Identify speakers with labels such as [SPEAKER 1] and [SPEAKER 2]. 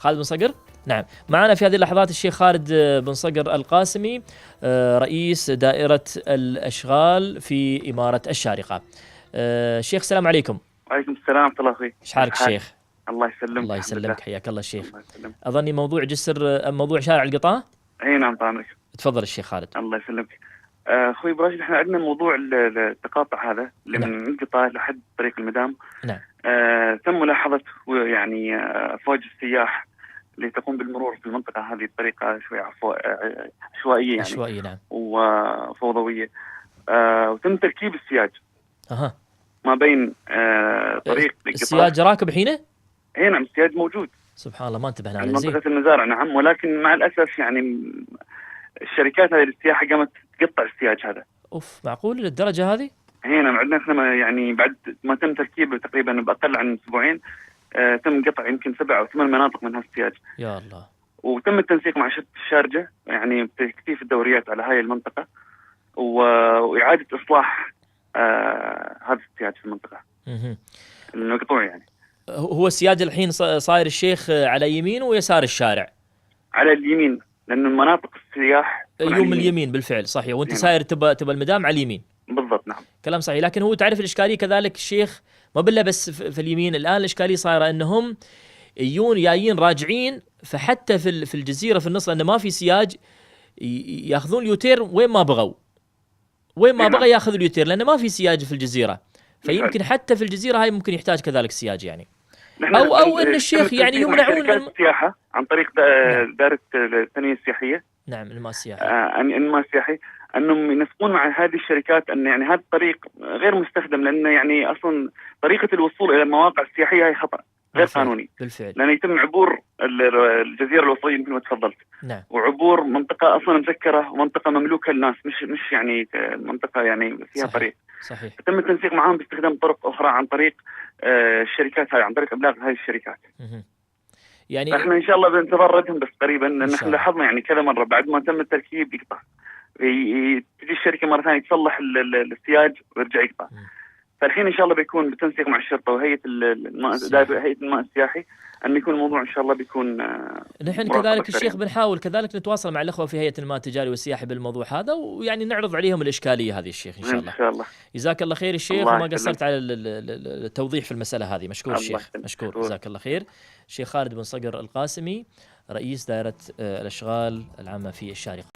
[SPEAKER 1] خالد بن صقر. نعم، معنا في هذه اللحظات الشيخ خالد بن صقر القاسمي، رئيس دائرة الأشغال في إمارة الشارقة. شيخ السلام عليكم.
[SPEAKER 2] وعليكم السلام ورحمة الله أخوي.
[SPEAKER 1] ايش حالك الشيخ؟
[SPEAKER 2] الله يسلمك.
[SPEAKER 1] الله يسلمك، حياك الله الشيخ.
[SPEAKER 2] الله يسلمك.
[SPEAKER 1] أظني موضوع جسر، موضوع شارع القطاع.
[SPEAKER 2] اي نعم طبعا.
[SPEAKER 1] تفضل الشيخ خالد.
[SPEAKER 2] الله يسلمك. اخوي ابراهيم، احنا عندنا موضوع التقاطع هذا اللي
[SPEAKER 1] نعم.
[SPEAKER 2] من القطاع لحد طريق المدام.
[SPEAKER 1] نعم.
[SPEAKER 2] تم ملاحظة يعني افواج السياح اللي تقوم بالمرور في المنطقة هذه بطريقة شوي عشوائية يعني.
[SPEAKER 1] عشوائية نعم.
[SPEAKER 2] وفوضوية. وتم تركيب السياج
[SPEAKER 1] أها.
[SPEAKER 2] ما بين طريق القطار.
[SPEAKER 1] السياج راكب حينه؟
[SPEAKER 2] اي نعم، السياج موجود.
[SPEAKER 1] سبحان الله، ما انتبهنا على
[SPEAKER 2] منطقة المزارع. نعم، ولكن مع الأسف يعني الشركات هذه للسياحة قامت تقطع السياج هذا.
[SPEAKER 1] اوف، معقول للدرجة هذه؟
[SPEAKER 2] هنا عندنا احنا يعني بعد ما تم تركيبه تقريبا بأقل عن أسبوعين تم قطع يمكن 7 أو 8 مناطق من هالسياج.
[SPEAKER 1] يا الله.
[SPEAKER 2] وتم التنسيق مع شركة الشارجة يعني بتكثيف الدوريات على هاي المنطقة وإعادة إصلاح هذا السياج في المنطقة. المقطوع يعني.
[SPEAKER 1] هو السياج الحين صاير الشيخ على يمين ويسار الشارع؟
[SPEAKER 2] على اليمين، لأن المناطق السياح
[SPEAKER 1] يوم اليمين بالفعل صحيح، وانت ساير تبى المدام على اليمين.
[SPEAKER 2] بالضبط نعم.
[SPEAKER 1] كلام صحيح، لكن هو تعرف الإشكالية كذلك الشيخ ما بالله بس في اليمين. الآن الإشكالية صايرة أنهم جايين راجعين، فحتى في الجزيرة في النص لأنه ما في سياج ياخذون اليوتير وين ما بغوا، وين ما بغى ياخذ اليوتير لأنه ما في سياج في الجزيرة. فيمكن حتى في الجزيرة هاي ممكن يحتاج كذلك سياج يعني، أو أن الشيخ يعني يمنعون
[SPEAKER 2] السياحة عن طريق دائرة التنمية السياحية.
[SPEAKER 1] نعم، الماء السياحي.
[SPEAKER 2] الماء السياحي انهم ينسقون مع هذه الشركات ان يعني هذا الطريق غير مستخدم، لانه يعني اصلا طريقة الوصول الى المواقع السياحية هي خطأ غير قانوني.
[SPEAKER 1] بالفعل.
[SPEAKER 2] لأنه يتم عبور الجزيرة الوسطية مثل ما تفضلت.
[SPEAKER 1] نعم.
[SPEAKER 2] وعبور منطقة اصلا مسكرة ومنطقة مملوكة للناس، مش يعني منطقة يعني فيها
[SPEAKER 1] صحيح.
[SPEAKER 2] طريق.
[SPEAKER 1] صحيح.
[SPEAKER 2] تم التنسيق معهم باستخدام طرق اخرى عن طريق الشركات هاي، عن طريق ابلاغ هذه الشركات.
[SPEAKER 1] يعني
[SPEAKER 2] احنا ان شاء الله بنتفردهم بس قريبا، لان احنا لاحظنا يعني كذا مره بعد ما تم التركيب يقطع، تجي الشركه مره ثانيه تصلح السياج ويرجع يقطع. فالحين ان شاء الله بيكون بالتنسيق مع الشرطه وهيئه هيئه الماء السياحي ان يكون الموضوع ان شاء الله بيكون.
[SPEAKER 1] نحن كذلك الشيخ بنحاول كذلك نتواصل مع الاخوه في هيئه الماء التجاري والسياحي بالموضوع هذا، ويعني نعرض عليهم الاشكاليه هذه الشيخ ان شاء الله.
[SPEAKER 2] ان شاء الله.
[SPEAKER 1] جزاك الله خير الشيخ، وما قصرت على التوضيح في المساله هذه. مشكور الشيخ، مشكور، جزاك الله خير. الشيخ خالد بن صقر القاسمي، رئيس دائره الاشغال العامه في الشارقة.